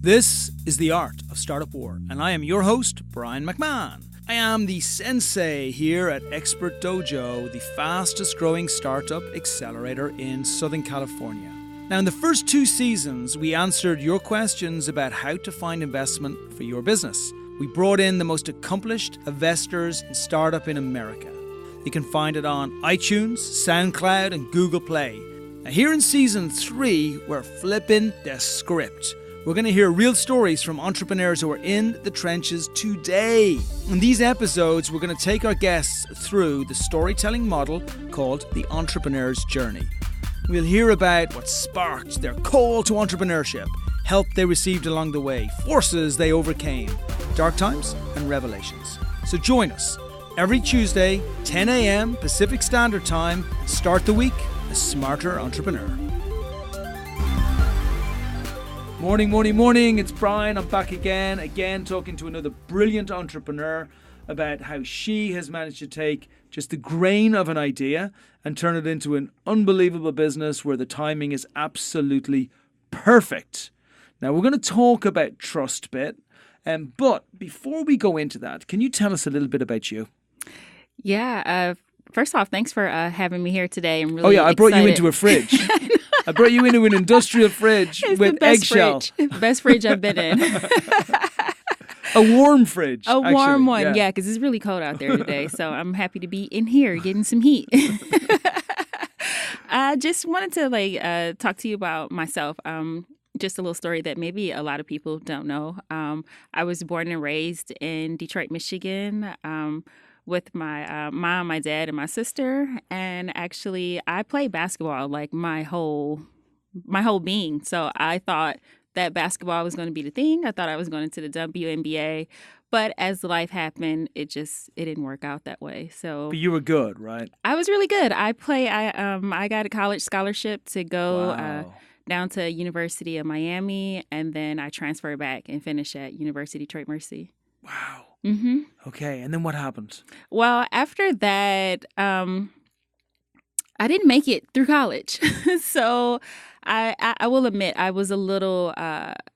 This is The Art of Startup War, and I am your host, Brian McMahon. I am the sensei here at Expert Dojo, the fastest growing startup accelerator in Southern California. Now, in the first 2 seasons, we answered your questions about how to find investment for your business. We brought in the most accomplished investors in startup in America. You can find it on iTunes, SoundCloud, and Google Play. Now, here in season 3, we're flipping the script. We're going to hear real stories from entrepreneurs who are in the trenches today. In these episodes, we're going to take our guests through the storytelling model called the entrepreneur's journey. We'll hear about what sparked their call to entrepreneurship, help they received along the way, forces they overcame, dark times and revelations. So join us every Tuesday, 10 a.m. Pacific Standard Time. Start the week a smarter entrepreneur. Morning. It's Brian. I'm back again talking to another brilliant entrepreneur about how she has managed to take just the grain of an idea and turn it into an unbelievable business where the timing is absolutely perfect. Now, we're going to talk about Trustabit, but before we go into that, can you tell us a little bit about you? Yeah. First off, thanks for having me here today. I'm really I brought you into a fridge. I brought you into an industrial fridge with eggshell. Best fridge I've been in. A warm fridge. Warm one, yeah, because it's really cold out there today. So I'm happy to be in here getting some heat. I just wanted to talk to you about myself. Just a little story that maybe a lot of people don't know. I was born and raised in Detroit, Michigan. With my mom, my dad, and my sister. And actually, I played basketball like my whole being. So I thought that basketball was going to be the thing. I thought I was going into the WNBA. But as life happened, it didn't work out that way. So, but you were good, right? I was really good. I got a college scholarship to go down to University of Miami, and then I transferred back and finished at University Detroit Mercy. Wow. Mm-hmm. Okay, and then what happened? Well, after that, I didn't make it through college, so I will admit I was a little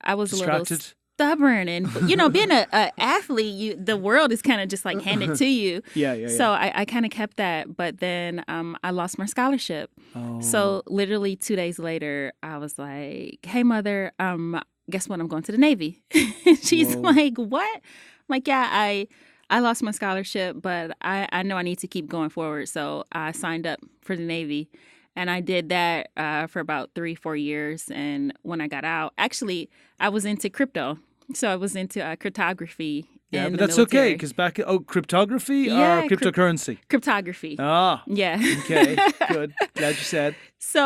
Distracted? Stubborn, and being an athlete, the world is kind of just like handed to you. Yeah. So I kind of kept that, but then I lost my scholarship. Oh. So literally 2 days later, I was like, "Hey, mother, guess what? I'm going to the Navy." She's like, "What?" I'm like, yeah, I lost my scholarship, but I know I need to keep going forward. So I signed up for the Navy, and I did that for about 3-4 years. And when I got out, actually, I was into crypto. So I was into cryptography. Yeah, but that's military. Okay, because cryptography or cryptocurrency? Cryptography. Ah. Yeah. Okay, good. Glad you said. So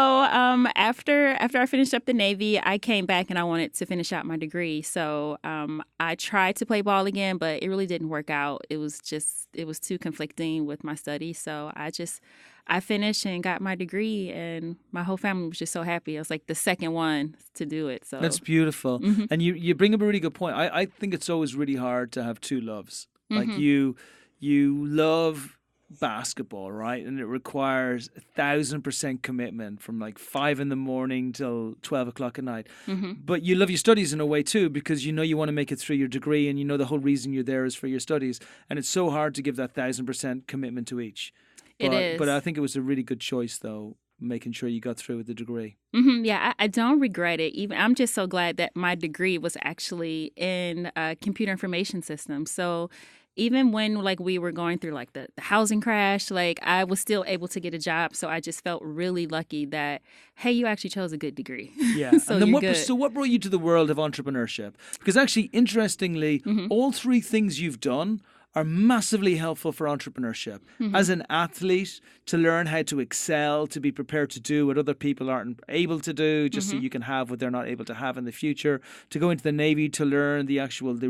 after I finished up the Navy, I came back and I wanted to finish out my degree. So I tried to play ball again, but it really didn't work out. It was too conflicting with my studies. So I finished and got my degree, and my whole family was just so happy. I was like the second one to do it. So that's beautiful. Mm-hmm. And you bring up a really good point. I think it's always really hard to have two loves. Mm-hmm. Like you love basketball, right? And it requires 1,000% commitment from like 5 a.m. till 12 o'clock at night. Mm-hmm. But you love your studies in a way too, because you want to make it through your degree, and the whole reason you're there is for your studies. And it's so hard to give that 1,000% commitment to each. It is. But I think it was a really good choice, though, making sure you got through with the degree. Mm-hmm. Yeah, I don't regret it. Even I'm just so glad that my degree was actually in computer information systems. So even when we were going through the housing crash, I was still able to get a job. So I just felt really lucky that, hey, you actually chose a good degree. Yeah. So and then good. So what brought you to the world of entrepreneurship? Because actually, interestingly, Mm-hmm. all 3 things you've done are massively helpful for entrepreneurship. Mm-hmm. As an athlete, to learn how to excel, to be prepared to do what other people aren't able to do, just Mm-hmm. so you can have what they're not able to have in the future. To go into the Navy, to learn the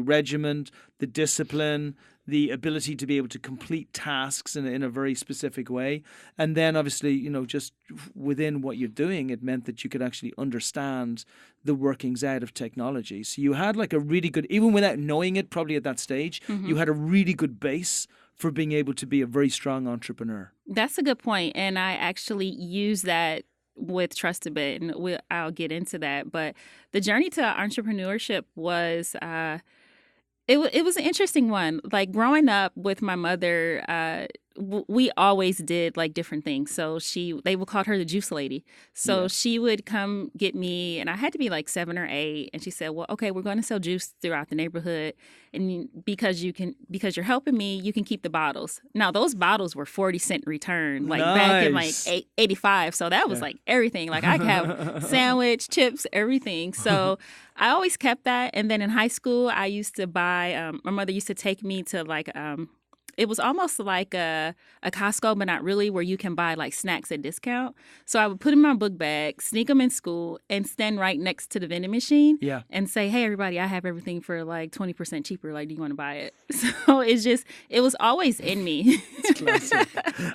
regiment, the discipline, the ability to be able to complete tasks in a very specific way. And then obviously, just within what you're doing, it meant that you could actually understand the workings out of technology. So you had a really good, even without knowing it probably at that stage, Mm-hmm. you had a really good base for being able to be a very strong entrepreneur. That's a good point. And I actually use that with Trustabit, and I'll get into that. But the journey to entrepreneurship was it was an interesting one. Like growing up with my mother, we always did like different things. So they would call her the juice lady. So she would come get me, and I had to be like 7 or 8. And she said, "Well, okay, we're going to sell juice throughout the neighborhood, and because you're helping me, you can keep the bottles." Now those bottles were 40-cent return, like back in like 85. So that was like everything. Like I could have sandwich, chips, everything. So I always kept that. And then in high school, I used to buy. My mother used to take me to like. It was almost like a Costco, but not really, where you can buy like snacks at discount. So I would put them in my book bag, sneak them in school, and stand right next to the vending machine and say, "Hey, everybody, I have everything for like 20% cheaper. Like, do you want to buy it?" So it was always in me. It's classic.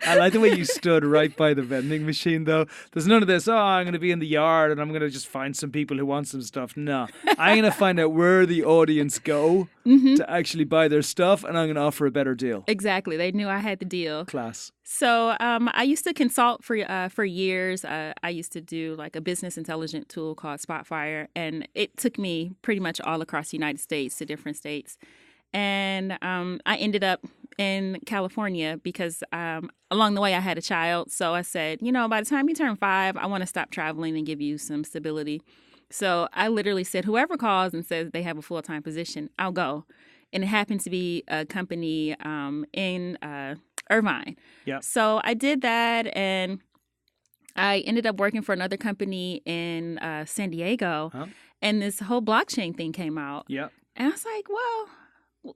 I like the way you stood right by the vending machine, though. There's none of this, I'm going to be in the yard and I'm going to just find some people who want some stuff. No, I'm going to find out where the audience go to actually buy their stuff, and I'm going to offer a better deal. Exactly. They knew I had the deal. Class. So I used to consult for years. I used to do like a business intelligence tool called Spotfire, and it took me pretty much all across the United States to different states. And I ended up in California because along the way I had a child. So I said, by the time you turn 5, I want to stop traveling and give you some stability. So I literally said, whoever calls and says they have a full-time position, I'll go. And it happened to be a company in Irvine. Yep. So I did that, and I ended up working for another company in San Diego. And this whole blockchain thing came out. Yep. And I was like, well,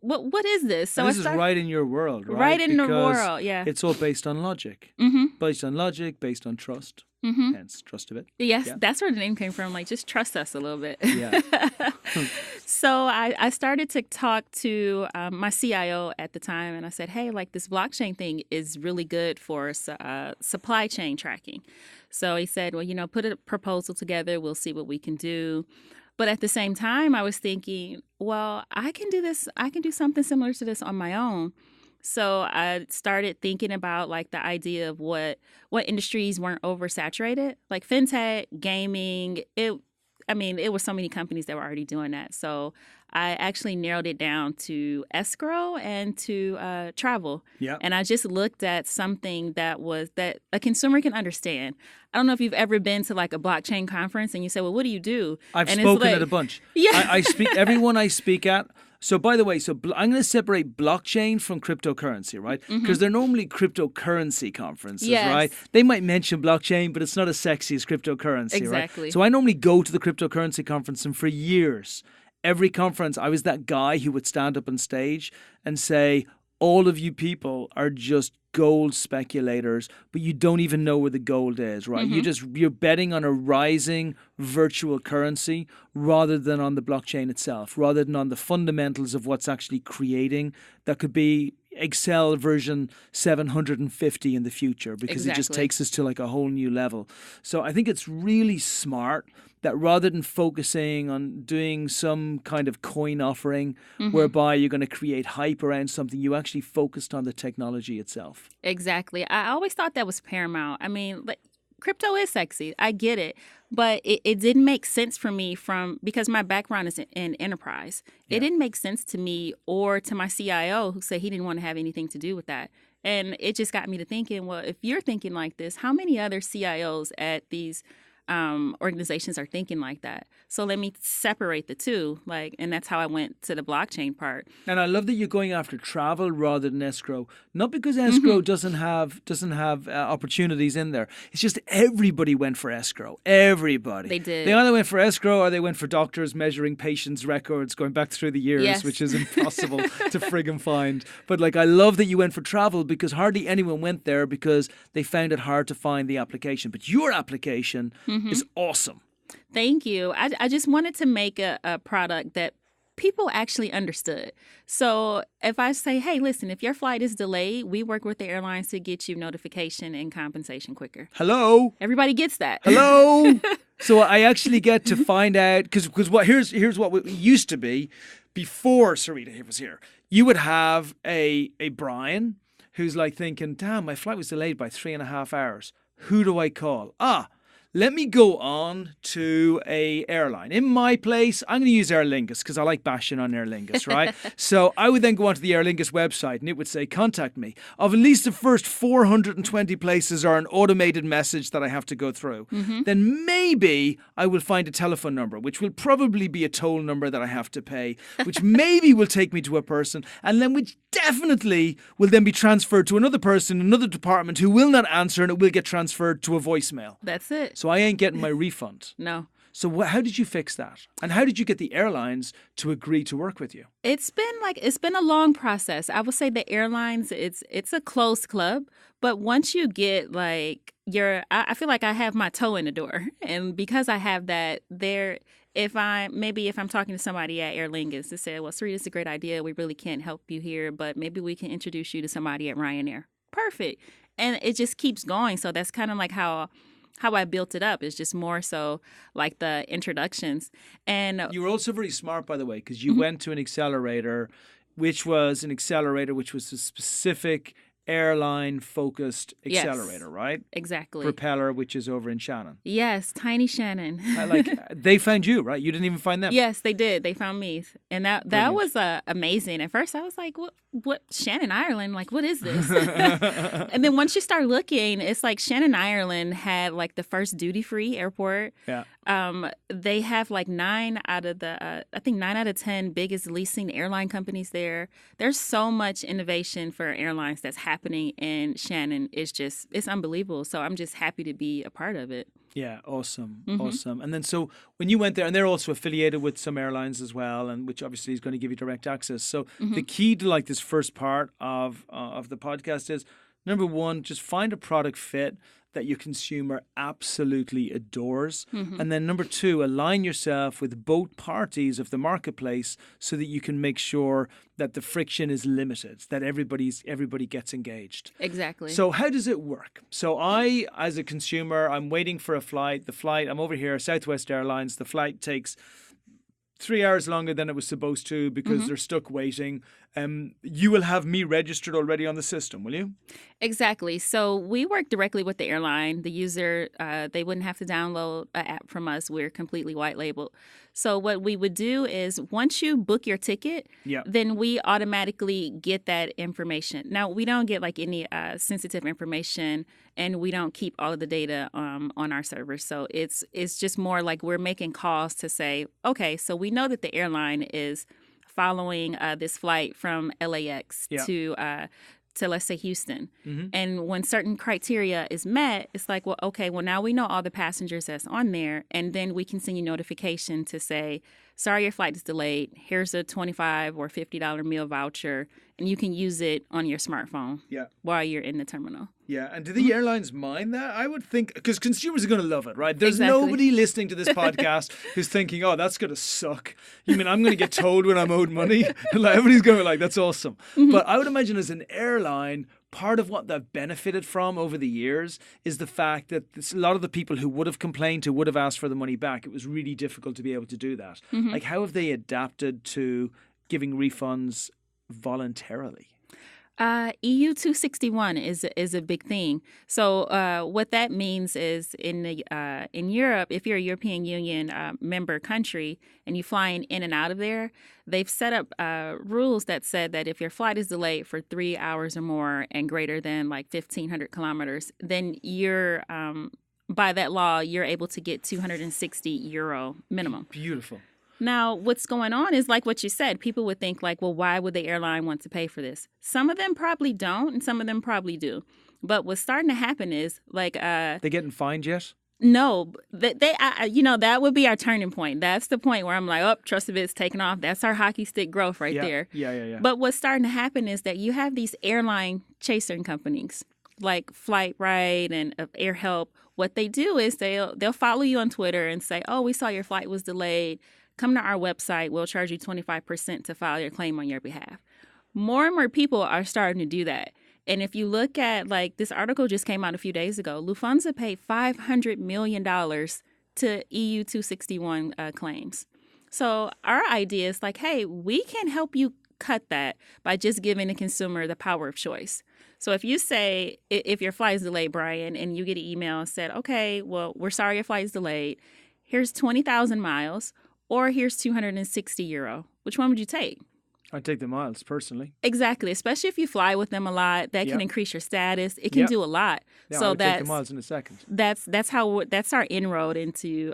what is this? So this is right in your world, right? Right in the world, yeah. It's all based on logic. Based on logic, based on trust. Hence, Trustabit. Yes, that's where the name came from. Like, just trust us a little bit. Yeah. So I started to talk to my CIO at the time, and I said, hey, like this blockchain thing is really good for supply chain tracking. So he said, well, put a proposal together. We'll see what we can do. But at the same time, I was thinking, well, I can do this. I can do something similar to this on my own. So I started thinking about like the idea of what industries weren't oversaturated, like fintech, gaming. It were so many companies that were already doing that. So I actually narrowed it down to escrow and to travel. Yeah. And I just looked at something that a consumer can understand. I don't know if you've ever been to like a blockchain conference and you say, well, what do you do? I've spoken at a bunch. Yeah. I speak, everyone I speak at. So, by the way, I'm going to separate blockchain from cryptocurrency, right? Because they're normally cryptocurrency conferences, right? They might mention blockchain, but it's not as sexy as cryptocurrency, exactly. Right? So I normally go to the cryptocurrency conference, and for years, every conference, I was that guy who would stand up on stage and say, all of you people are just gold speculators, but you don't even know where the gold is, right? You're betting on a rising virtual currency rather than on the blockchain itself, rather than on the fundamentals of what's actually creating that could be Excel version 750 in the future, because it just takes us to like a whole new level. So I think it's really smart that rather than focusing on doing some kind of coin offering whereby you're going to create hype around something, you actually focused on the technology itself. Exactly. I always thought that was paramount. I mean, like, crypto is sexy. I get it. But it didn't make sense for me because my background is in enterprise. Yeah. It didn't make sense to me or to my CIO, who said he didn't want to have anything to do with that. And it just got me to thinking, well, if you're thinking like this, how many other CIOs at these organizations are thinking like that? So let me separate the two, and that's how I went to the blockchain part. And I love that you're going after travel rather than escrow. Not because escrow doesn't have opportunities in there. It's just everybody went for escrow. Everybody. They did. They either went for escrow or they went for doctors measuring patients' records going back through the years, which is impossible to friggin' find. But I love that you went for travel, because hardly anyone went there because they found it hard to find the application. But your application is awesome. Thank you. I just wanted to make a product that people actually understood. So if I say, hey, listen, if your flight is delayed, we work with the airlines to get you notification and compensation quicker. Hello? Everybody gets that. Hello? So I actually get to find out, because here's what it used to be before Saritta was here. You would have a Brian who's thinking, damn, my flight was delayed by 3.5 hours. Who do I call? let me go on to a airline. In my place, I'm going to use Aer Lingus because I like bashing on Aer Lingus, right? So I would then go onto the Aer Lingus website and it would say, contact me. Of at least the first 420 places are an automated message that I have to go through. Then maybe I will find a telephone number, which will probably be a toll number that I have to pay, which maybe will take me to a person, and then which definitely will then be transferred to another person, another department who will not answer, and it will get transferred to a voicemail. That's it. So I ain't getting my refund. No. So how did you fix that? And how did you get the airlines to agree to work with you? It's been a long process. I would say the airlines, it's a closed club, but once you get like I feel like I have my toe in the door, and because I have that there. If I'm talking to somebody at Aer Lingus to say, well, Saritta, it's a great idea. We really can't help you here, but maybe we can introduce you to somebody at Ryanair. Perfect. And it just keeps going. So that's kind of like how I built it up. It's just more so like the introductions. And you were also very smart, by the way, because you went to an accelerator, which was a specific airline-focused accelerator, right? Exactly. Propeller, which is over in Shannon. Yes, tiny Shannon. They found you, right? You didn't even find them. Yes, they did. They found me, and that was amazing. At first, I was like, "What? Shannon, Ireland? Like, what is this?" And then once you start looking, it's like Shannon, Ireland had like the first duty-free airport. Yeah. They have like 9 out of 10 biggest leasing airline companies there. There's so much innovation for airlines that's happening in Shannon. It's unbelievable. So I'm just happy to be a part of it. Yeah, awesome. Awesome. And then so when you went there, and they're also affiliated with some airlines as well, and which obviously is going to give you direct access. So the key to like this first part of the podcast is, number one, just find a product fit that your consumer absolutely adores. And then number two, align yourself with both parties of the marketplace so that you can make sure that the friction is limited, that everybody gets engaged. Exactly. So how does it work? So I, as a consumer, I'm waiting for a flight. I'm over here, Southwest Airlines. The flight takes 3 hours longer than it was supposed to because they're stuck waiting. You will have me registered already on the system, will you? Exactly. So we work directly with the airline. The user, they wouldn't have to download an app from us. We're completely white labeled. So what we would do is once you book your ticket, then we automatically get that information. Now, we don't get like any sensitive information, and we don't keep all of the data on our servers. So it's just more like we're making calls to say, okay, so we know that the airline is following this flight from LAX to let's say Houston. And when certain criteria is met, it's like, well, okay, well, now we know all the passengers that's on there. And then we can send you notification to say, sorry, your flight is delayed. Here's a $25 or $50 meal voucher. And you can use it on your smartphone while you're in the terminal. Yeah. And do the airlines mind that? I would think, because consumers are going to love it, right? There's nobody listening to this podcast who's thinking, oh, that's going to suck. You mean I'm going to get told when I'm owed money? Like, everybody's going to be like, that's awesome. But I would imagine as an airline, part of what they've benefited from over the years is the fact that a lot of the people who would have complained, who would have asked for the money back, it was really difficult to be able to do that. Like, how have they adapted to giving refunds voluntarily? EU 261 is a big thing. So what that means is in Europe, if you're a European Union member country and you're flying in and out of there, they've set up rules that said that if your flight is delayed for 3 hours or more and greater than like 1,500 kilometers, then you're by that law, you're able to get €260 minimum. Beautiful. Now, what's going on is like what you said. People would think like, well, why would the airline want to pay for this? Some of them probably don't, and some of them probably do. But what's starting to happen is like they getting fined yet? No, that would be our turning point. That's the point where I'm like, oh, Trustabit's taking off. That's our hockey stick growth right there. Yeah. But what's starting to happen is that you have these airline chasing companies like Flight Right and Air Help. What they do is they'll follow you on Twitter and say, oh, we saw your flight was delayed. Come to our website. We'll charge you 25% to file your claim on your behalf. More and more people are starting to do that. And if you look at, like, this article just came out a few days ago, Lufthansa paid $500 million to EU 261 claims. So our idea is like, hey, we can help you cut that by just giving the consumer the power of choice. So if you say, if your flight is delayed, Brian, and you get an email and said, okay, well, we're sorry your flight is delayed. Here's 20,000 miles, or here's €260. Which one would you take? I'd take the miles, personally. Exactly, especially if you fly with them a lot. That can increase your status. It can do a lot. Yeah, so I would take the miles in a second. That's our inroad into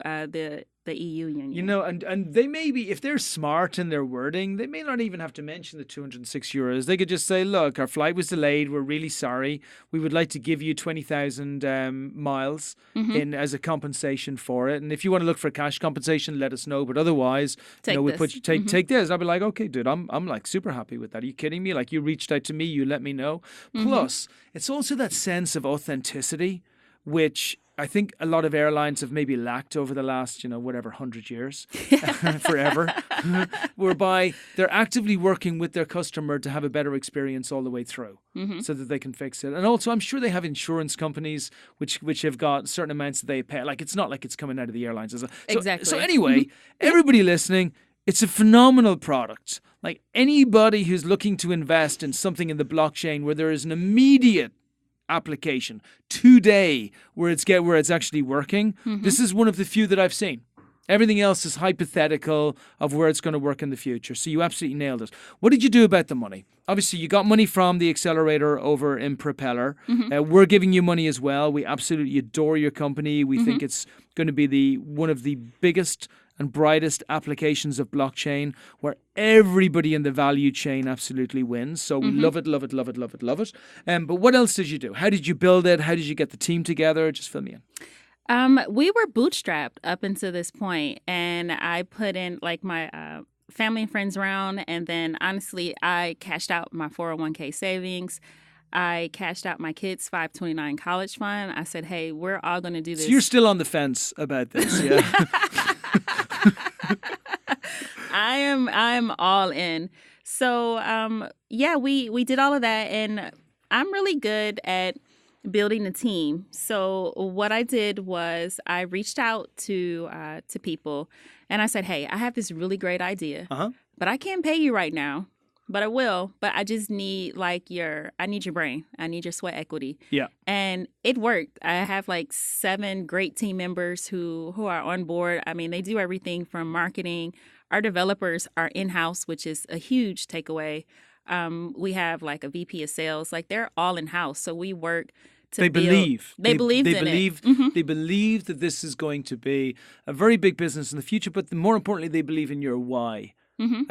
the EU union. You know, and they may be, if they're smart in their wording, they may not even have to mention the €206. They could just say, look, our flight was delayed. We're really sorry. We would like to give you 20,000 miles in as a compensation for it. And if you want to look for cash compensation, let us know. But otherwise, take we this. Take this. I'd be like, okay, dude, I'm like super happy with that. Are you kidding me? Like, you reached out to me, you let me know. Plus, it's also that sense of authenticity, which I think a lot of airlines have maybe lacked over the last, 100 years, forever, whereby they're actively working with their customer to have a better experience all the way through so that they can fix it. And also, I'm sure they have insurance companies which have got certain amounts that they pay. Like, it's not like it's coming out of the airlines. Exactly. So anyway, everybody listening, it's a phenomenal product. Like, anybody who's looking to invest in something in the blockchain where there is an immediate application today where it's actually working, this is one of the few that I've seen. Everything else is hypothetical of where it's going to work in the future. So you absolutely nailed it. What did you do about the money? Obviously, you got money from the accelerator over in Propeller. We're giving you money as well. We absolutely adore your company. We think it's going to be one of the biggest and brightest applications of blockchain where everybody in the value chain absolutely wins. So we love it, love it, love it, love it, love it. But what else did you do? How did you build it? How did you get the team together? Just fill me in. We were bootstrapped up until this point, and I put in like my family and friends round, and then honestly, I cashed out my 401k savings. I cashed out my kids' 529 college fund. I said, hey, we're all going to do this. So you're still on the fence about this, yeah? I'm all in. So we did all of that, and I'm really good at building a team. So what I did was I reached out to people, and I said, hey, I have this really great idea, but I can't pay you right now. But I will. But I just need I need your brain. I need your sweat equity. Yeah. And it worked. I have like 7 great team members who are on board. I mean, they do everything from marketing. Our developers are in-house, which is a huge takeaway. We have like a VP of sales. Like, they're all in-house. So we work to build. They believe in it. They believe that this is going to be a very big business in the future. But more importantly, they believe in your why.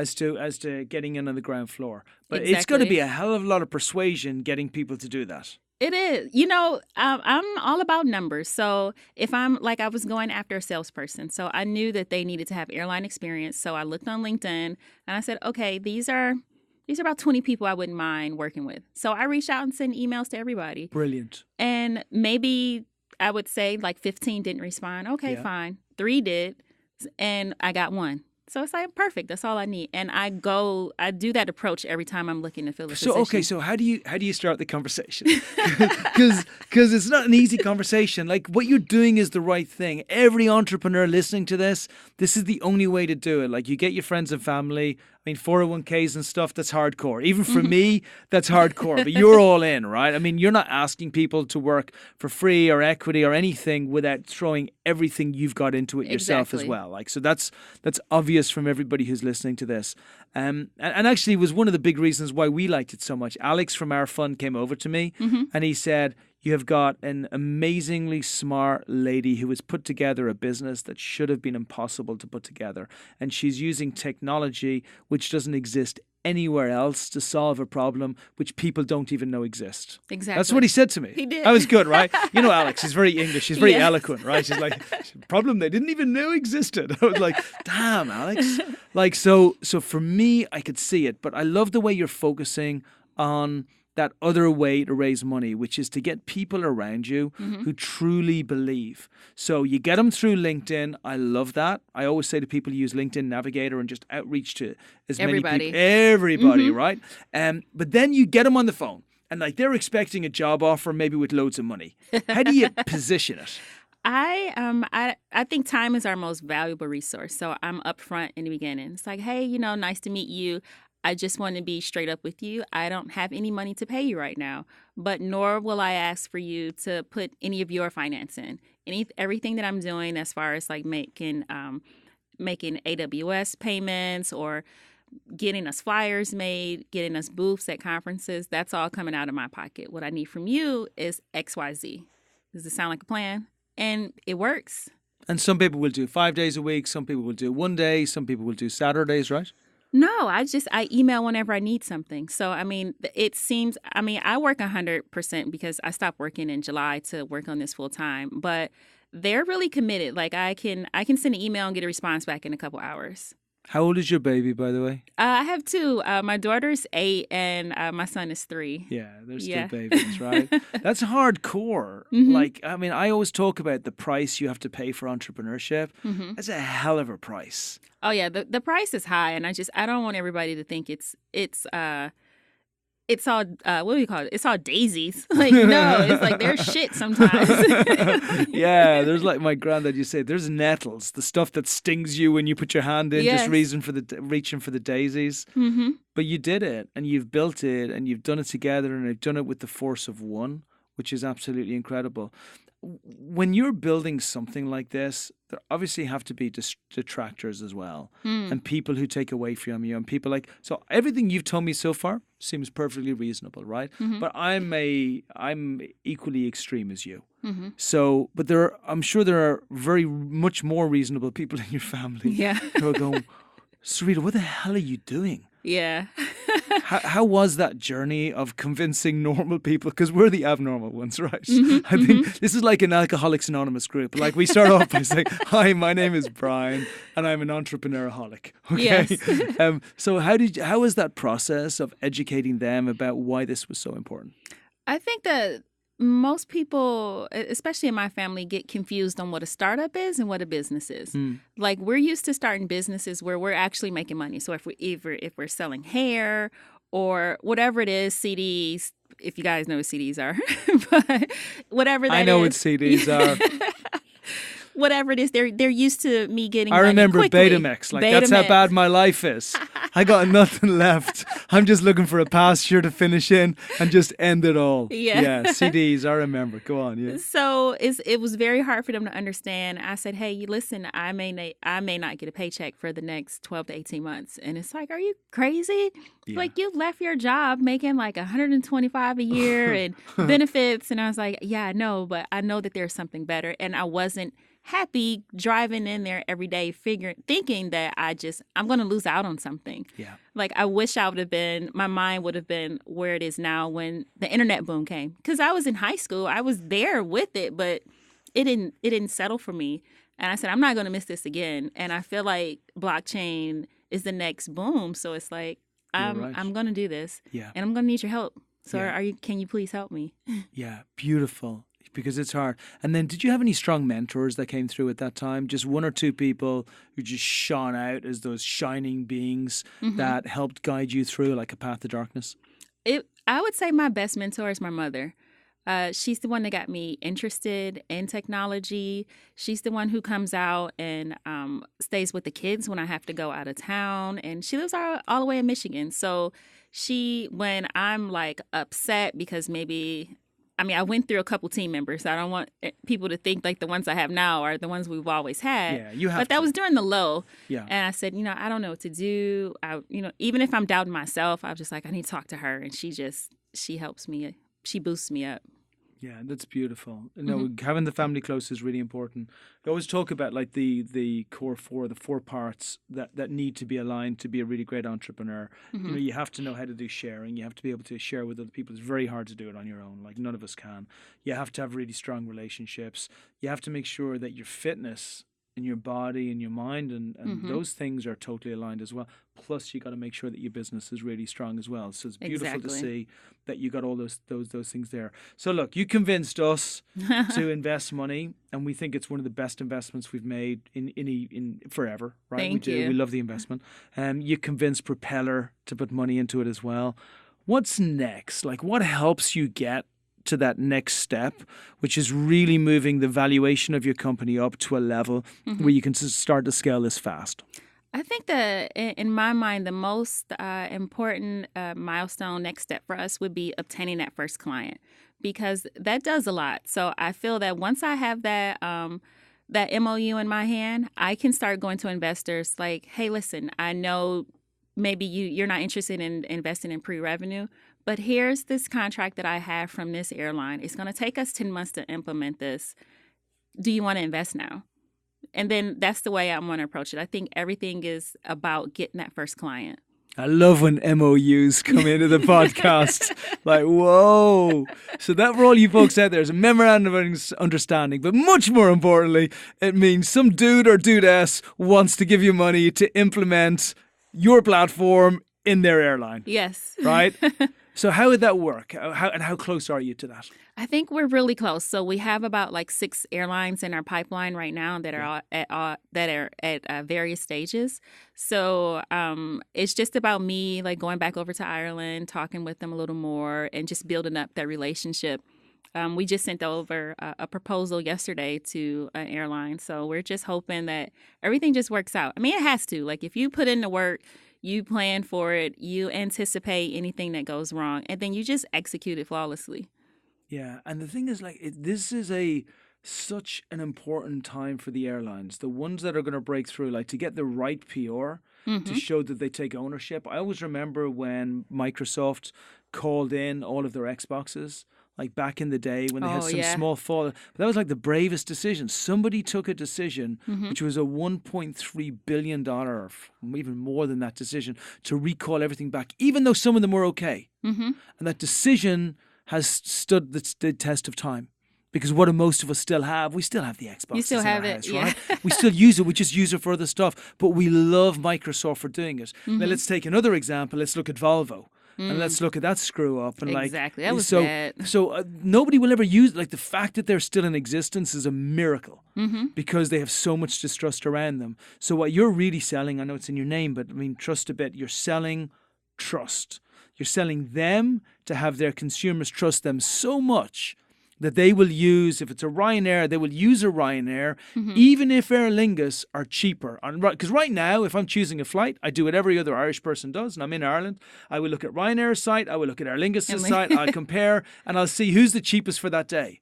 As to getting in on the ground floor. But It's going to be a hell of a lot of persuasion getting people to do that. It is. I'm all about numbers. So if I was going after a salesperson, so I knew that they needed to have airline experience. So I looked on LinkedIn and I said, okay, these are about 20 people I wouldn't mind working with. So I reached out and sent emails to everybody. Brilliant. And maybe I would say like 15 didn't respond. Okay, fine. 3 did. And I got 1. So it's like, perfect. That's all I need. And I do that approach every time I'm looking to fill a position. So, okay, so how do you start the conversation? Because it's not an easy conversation. Like, what you're doing is the right thing. Every entrepreneur listening to this is the only way to do it. Like, you get your friends and family. I mean, 401ks and stuff, that's hardcore. Even for me, that's hardcore. But you're all in, right? I mean, you're not asking people to work for free or equity or anything without throwing everything you've got into it yourself as well. Like, so that's obvious from everybody who's listening to this. And actually, it was one of the big reasons why we liked it so much. Alex from our fund came over to me and he said, you have got an amazingly smart lady who has put together a business that should have been impossible to put together. And she's using technology which doesn't exist anywhere else to solve a problem which people don't even know exists. Exactly. That's what he said to me. He did. That was good, right? You know, Alex, she's very English. She's very eloquent, right? She's like, problem they didn't even know existed. I was like, damn, Alex. Like, so for me, I could see it. But I love the way you're focusing on that other way to raise money, which is to get people around you who truly believe. So you get them through LinkedIn. I love that. I always say to people, use LinkedIn Navigator and just outreach to as many people. Everybody, right? But then you get them on the phone and like they're expecting a job offer maybe with loads of money. How do you position it? I think time is our most valuable resource. So I'm upfront in the beginning. It's like, hey, nice to meet you. I just want to be straight up with you. I don't have any money to pay you right now, but nor will I ask for you to put any of your finance in. Everything that I'm doing as far as like making AWS payments or getting us flyers made, getting us booths at conferences, that's all coming out of my pocket. What I need from you is XYZ. Does it sound like a plan? And it works. And some people will do 5 days a week. Some people will do 1 day. Some people will do Saturdays, right? No, I email whenever I need something. So, I mean, I work 100% because I stopped working in July to work on this full time, but they're really committed. Like I can send an email and get a response back in a couple hours. How old is your baby, by the way? I have two. My daughter's 8 and my son is 3. Yeah, they're still babies, right? That's hardcore. Like, I mean, I always talk about the price you have to pay for entrepreneurship. That's a hell of a price. Oh yeah, the price is high, and I don't want everybody to think it's all what do you call it? It's all daisies. Like no, it's like there's shit sometimes. Yeah, there's like my granddad used to say, there's nettles, the stuff that stings you when you put your hand in, just reaching for the daisies. But you did it, and you've built it, and you've done it together, and you've done it with the force of one, which is absolutely incredible. When you're building something like this, there obviously have to be detractors as well, and people who take away from you, and people like, so everything you've told me so far seems perfectly reasonable, right? But I'm equally extreme as you. So, but I'm sure there are very much more reasonable people in your family who are going, Saritta, what the hell are you doing? Yeah. How was that journey of convincing normal people? Because we're the abnormal ones, right? I think this is like an Alcoholics Anonymous group. Like we start off by saying, hi, my name is Brian and I'm an entrepreneuraholic. Okay. Yes. So how was that process of educating them about why this was so important? I think that most people, especially in my family, get confused on what a startup is and what a business is. Like we're used to starting businesses where we're actually making money. So if we're selling hair or whatever it is, CDs, if you guys know what CDs are, but whatever that is. I know what CDs are. Whatever it is, they're used to me getting money remember quickly. Betamax. Like that's how bad my life is. I got nothing left. I'm just looking for a pasture to finish in and just end it all. Yeah, CDs, I remember. Go on, yeah. So it was very hard for them to understand. I said, hey, listen, I may not get a paycheck for the next 12 to 18 months. And it's like, are you crazy? Yeah. Like you left your job making like $125 a year and benefits. And I was like, yeah, I know, but I know that there's something better. And I wasn't happy driving in there every day thinking that I'm going to lose out on something. Yeah. Like I wish my mind would have been where it is now when the internet boom came. Because I was in high school. I was there with it, but it didn't settle for me. And I said, I'm not going to miss this again. And I feel like blockchain is the next boom. So it's like, I'm going to do this. Yeah. And I'm going to need your help. So can you please help me? Yeah. Beautiful. Because it's hard. And then did you have any strong mentors that came through at that time? Just one or two people who just shone out as those shining beings that helped guide you through like a path of darkness? I would say my best mentor is my mother. She's the one that got me interested in technology. She's the one who comes out and stays with the kids when I have to go out of town. And she lives all the way in Michigan. So when I'm like upset because I went through a couple team members. So I don't want people to think like the ones I have now are the ones we've always had. Yeah, you have. But that was during the low. Yeah. And I said, I don't know what to do. Even if I'm doubting myself, I was just like, I need to talk to her, and she helps me. She boosts me up. Yeah, that's beautiful. Having the family close is really important. I always talk about like the core four, the 4 parts that need to be aligned to be a really great entrepreneur. You have to know how to do sharing. You have to be able to share with other people. It's very hard to do it on your own. Like none of us can. You have to have really strong relationships. You have to make sure that your fitness in your body and your mind and those things are totally aligned as well. Plus you got to make sure that your business is really strong as well. So it's beautiful to see that you got all those things there. So look, you convinced us to invest money, and we think it's one of the best investments we've made in forever, right? Thank you. We love the investment. You convinced Propeller to put money into it as well. What's next? Like what helps you get to that next step, which is really moving the valuation of your company up to a level where you can start to scale this fast? I think in my mind, the most important milestone next step for us would be obtaining that first client, because that does a lot. So I feel that once I have that MOU in my hand, I can start going to investors like, hey, listen, I know maybe you're not interested in investing in pre-revenue, but here's this contract that I have from this airline. It's going to take us 10 months to implement this. Do you want to invest now? And then that's the way I want to approach it. I think everything is about getting that first client. I love when MOUs come into the podcast. Like, whoa. So that for all you folks out there is a memorandum of understanding. But much more importantly, it means some dude or dudess wants to give you money to implement your platform in their airline. Yes. Right? So how would that work? How close are you to that? I think we're really close. So we have about like 6 airlines in our pipeline right now that are at various stages. So it's just about me like going back over to Ireland, talking with them a little more, and just building up that relationship. We just sent over a proposal yesterday to an airline. So we're just hoping that everything just works out. I mean, it has to. Like if you put in the work, you plan for it, you anticipate anything that goes wrong, and then you just execute it flawlessly. Yeah, and the thing is, like, this is such an important time for the airlines, the ones that are going to break through, like to get the right PR to show that they take ownership. I always remember when Microsoft called in all of their Xboxes, like back in the day when they had some small fall. But that was like the bravest decision. Somebody took a decision, which was a $1.3 billion, or even more than that decision, to recall everything back, even though some of them were okay. And that decision has stood the test of time. Because what do most of us still have? We still have the Xbox. You still have it, house, right? We still use it. We just use it for other stuff. But we love Microsoft for doing it. Now let's take another example. Let's look at Volvo. And let's look at that screw up. And exactly. That was bad. So nobody will ever use, like the fact that they're still in existence is a miracle because they have so much distrust around them. So what you're really selling, I know it's in your name, but I mean, Trustabit, you're selling trust. You're selling them to have their consumers trust them so much that they will use, if it's a Ryanair, they will use a Ryanair, even if Aer Lingus are cheaper. Because right now, if I'm choosing a flight, I do what every other Irish person does, and I'm in Ireland. I will look at Ryanair's site, I will look at Aer Lingus' site, I'll compare, and I'll see who's the cheapest for that day.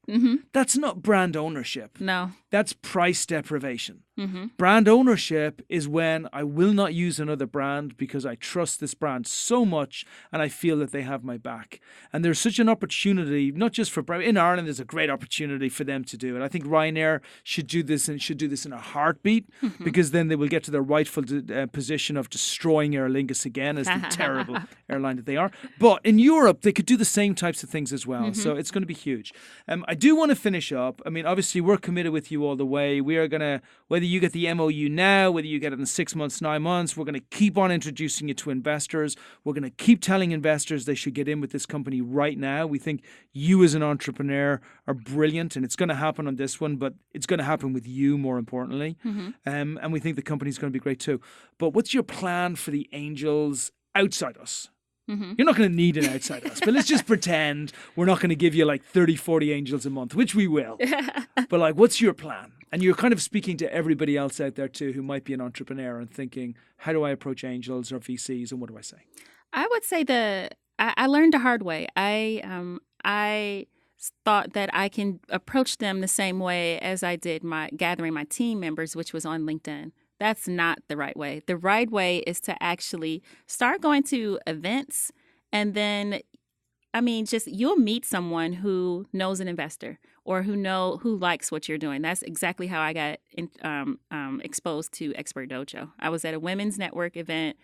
That's not brand ownership. No. That's price deprivation. Brand ownership is when I will not use another brand because I trust this brand so much and I feel that they have my back. And there's such an opportunity, not just for in Ireland, there's a great opportunity for them to do it. I think Ryanair should do this in a heartbeat because then they will get to their rightful position of destroying Aer Lingus again as the terrible airline that they are. But in Europe, they could do the same types of things as well. So it's going to be huge. I do want to finish up. I mean, obviously, we're committed with you all the way. We are going to, whether you get the MOU now, whether you get it in 6 months, 9 months, we're going to keep on introducing you to investors. We're going to keep telling investors they should get in with this company right now. We think you as an entrepreneur are brilliant, and it's going to happen on this one, but it's going to happen with you more importantly. And we think the company's going to be great too. But what's your plan for the angels outside us? You're not going to need an outside us, but let's just pretend we're not going to give you like 30, 40 angels a month, which we will. But like, what's your plan? And you're kind of speaking to everybody else out there too who might be an entrepreneur and thinking, how do I approach angels or VCs, and what do I say? I would say I learned the hard way. I thought that I can approach them the same way as I did gathering my team members, which was on LinkedIn. That's not the right way. The right way is to actually start going to events, and then, I mean, just you'll meet someone who knows an investor or who likes what you're doing. That's exactly how I got exposed to Expert Dojo. I was at a women's network event.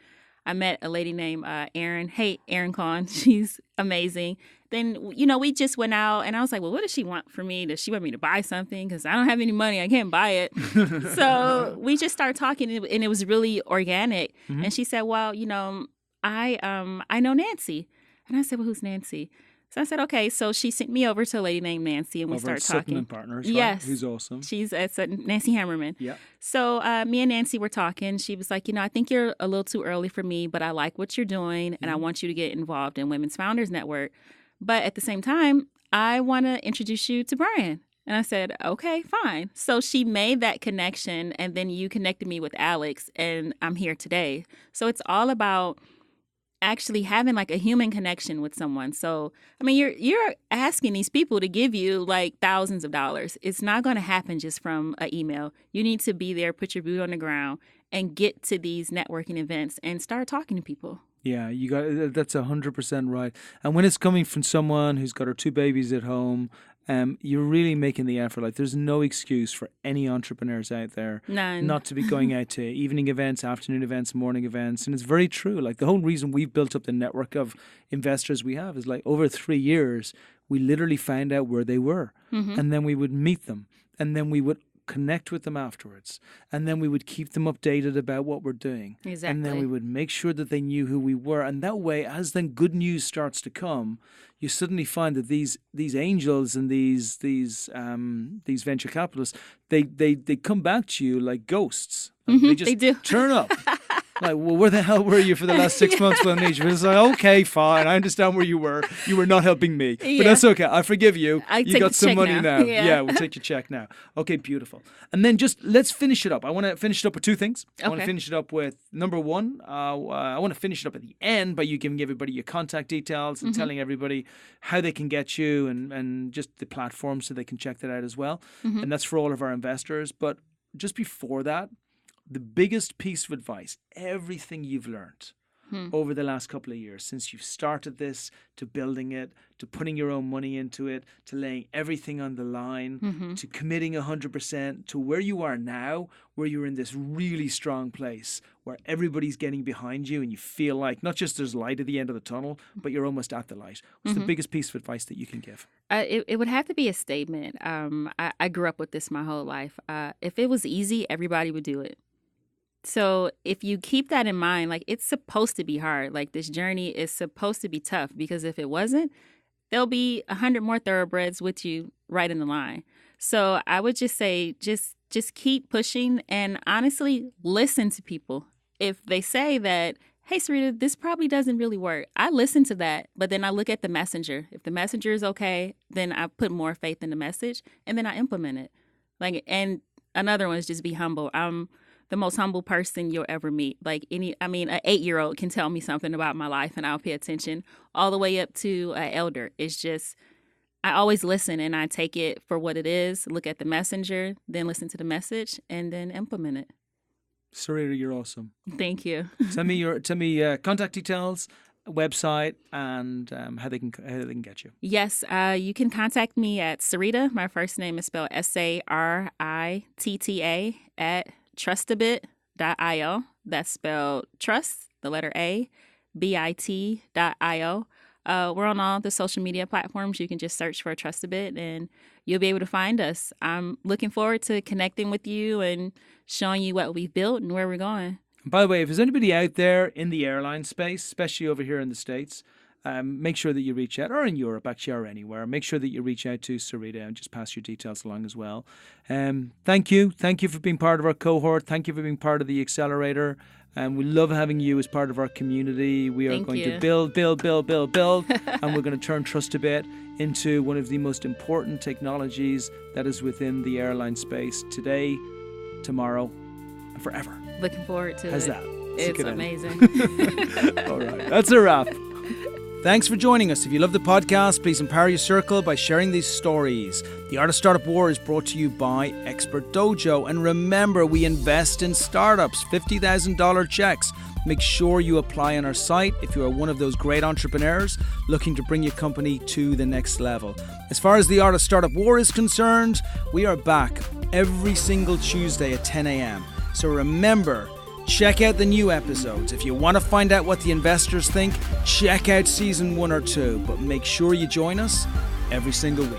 I met a lady named Erin. Hey, Erin Khan. She's amazing. Then, we just went out, and I was like, well, what does she want from me? Does she want me to buy something? Because I don't have any money. I can't buy it. So we just started talking, and it was really organic. And she said, well, I know Nancy. And I said, well, who's Nancy? So I said, okay. So she sent me over to a lady named Nancy, and we started talking. Sutton & Partners, right? Yes. Who's awesome. She's at Nancy Hammerman. Yeah. So me and Nancy were talking. She was like, I think you're a little too early for me, but I like what you're doing, and I want you to get involved in Women's Founders Network. But at the same time, I want to introduce you to Brian. And I said, okay, fine. So she made that connection, and then you connected me with Alex, and I'm here today. So it's all about actually having like a human connection with someone. So, I mean, you're asking these people to give you like thousands of dollars. It's not going to happen just from an email. You need to be there, put your boot on the ground, and get to these networking events and start talking to people. Yeah, that's 100% right. And when it's coming from someone who's got her 2 babies at home, you're really making the effort. Like, there's no excuse for any entrepreneurs out there None. not to be going out to evening events, afternoon events, morning events. And it's very true. Like, the whole reason we've built up the network of investors we have is like over 3 years, we literally found out where they were. Mm-hmm. And then we would meet them. And then we would connect with them afterwards, and then we would keep them updated about what we're doing. Exactly. And then we would make sure that they knew who we were, and that way, as then good news starts to come, you suddenly find that these angels and these venture capitalists, they come back to you like ghosts. Mm-hmm, they just do. Turn up. Like, well, where the hell were you for the last 6 months when I need you? It's like, okay, fine. I understand where you were. You were not helping me. Yeah. But that's okay. I forgive you. You got some money now. Yeah. We'll take your check now. Okay, beautiful. And then just let's finish it up. I want to finish it up with 2 things. I want to finish it up with, number one, I want to finish it up at the end by you giving everybody your contact details and telling everybody how they can get you and just the platform so they can check that out as well. And that's for all of our investors. But just before that, the biggest piece of advice, everything you've learned over the last couple of years, since you've started this, to building it, to putting your own money into it, to laying everything on the line, to committing 100%, to where you are now, where you're in this really strong place, where everybody's getting behind you and you feel like not just there's light at the end of the tunnel, but you're almost at the light. What's the biggest piece of advice that you can give? It would have to be a statement. I grew up with this my whole life. If it was easy, everybody would do it. So if you keep that in mind, like, it's supposed to be hard. Like, this journey is supposed to be tough, because if it wasn't, there'll be 100 more thoroughbreds with you right in the line. So I would just say, just keep pushing, and honestly, listen to people. If they say that, hey, Saritta, this probably doesn't really work, I listen to that, but then I look at the messenger. If the messenger is okay, then I put more faith in the message, and then I implement it. Like, and another one is just be humble. I'm the most humble person you'll ever meet. Like, an 8-year-old can tell me something about my life and I'll pay attention, all the way up to an elder. It's just, I always listen and I take it for what it is, look at the messenger, then listen to the message, and then implement it. Saritta, you're awesome. Thank you. Tell me contact details, website, and how they can get you. Yes, you can contact me at Saritta. My first name is spelled Saritta at Trustabit.io. That's spelled trust, the letter A, bit.io. We're on all the social media platforms. You can just search for Trustabit and you'll be able to find us. I'm looking forward to connecting with you and showing you what we've built and where we're going. By the way, if there's anybody out there in the airline space, especially over here in the States, make sure that you reach out, or in Europe actually, or anywhere. Make sure that you reach out to Saritta and just pass your details along as well. Thank you for being part of our cohort. Thank you for being part of the accelerator. We love having you as part of our community. We are going to build, and we're going to turn Trustabit into one of the most important technologies that is within the airline space today, tomorrow, and forever. Looking forward to it. How's that? It's amazing. All right, that's a wrap. Thanks for joining us. If you love the podcast, please empower your circle by sharing these stories. The Art of Startup War is brought to you by Expert Dojo. And remember, we invest in startups, $50,000 checks. Make sure you apply on our site if you are one of those great entrepreneurs looking to bring your company to the next level. As far as the Art of Startup War is concerned, we are back every single Tuesday at 10 a.m. So remember, check out the new episodes. If you want to find out what the investors think, check out season 1 or 2. But make sure you join us every single week.